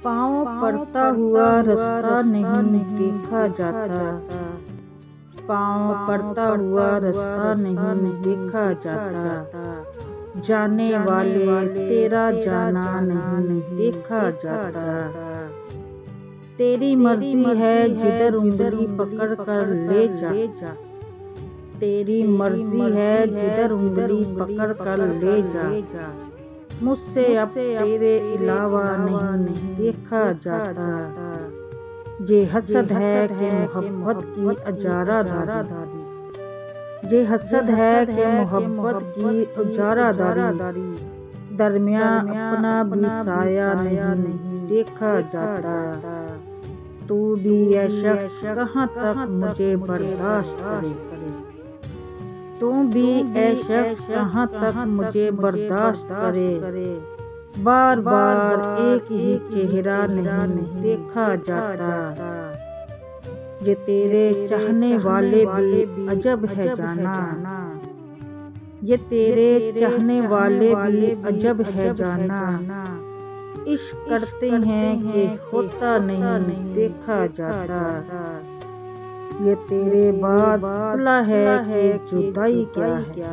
पाँव पड़ता हुआ रास्ता नहीं देखा जाता। पाँव पड़ता हुआ रास्ता नहीं देखा जाता। जाने वाले तेरा जाना नहीं देखा जाता। तेरी मर्जी है जिधर उंगली पकड़ कर ले जा। तेरी मर्जी है जिधर उंगली पकड़ कर ले जा। मुझसे अब तेरे अलावा नहीं देखा जाता। ये हसद है कि मोहब्बत की अजारादारी। ये हसद है कि मोहब्बत की अजारादारी। दरमियान अपना भी साया नहीं देखा जाता। तू भी ये शख्स कहाँ तक मुझे बर्दाश्त करे। तू भी ए शख्स कहाँ तक मुझे बर्दाश्त करे। बार बार एक ही चेहरा नहीं देखा जाता। ये तेरे चाहने वाले भी अजब है जाना। ये तेरे चाहने वाले भी अजब है जाना। इश्क करते हैं कि होता नहीं देखा जाता। ये तेरे बाद खुला है कि जुदाई क्या है।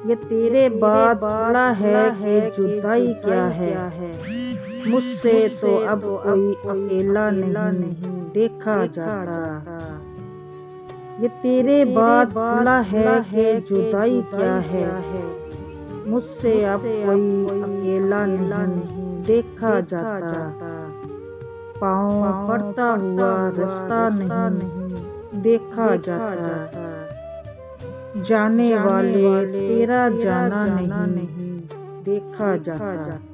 ये तेरे बाद खुला है कि जुदाई क्या है। मुझसे तो अब कोई अकेला नहीं देखा जाता। ये तेरे बाद खुला है कि जुदाई क्या है। मुझसे अब कोई अकेला नहीं देखा जाता। पाँव पड़ता हुआ रास्ता नहीं देखा जाता। जाने वाले तेरा जाना नहीं देखा जाता।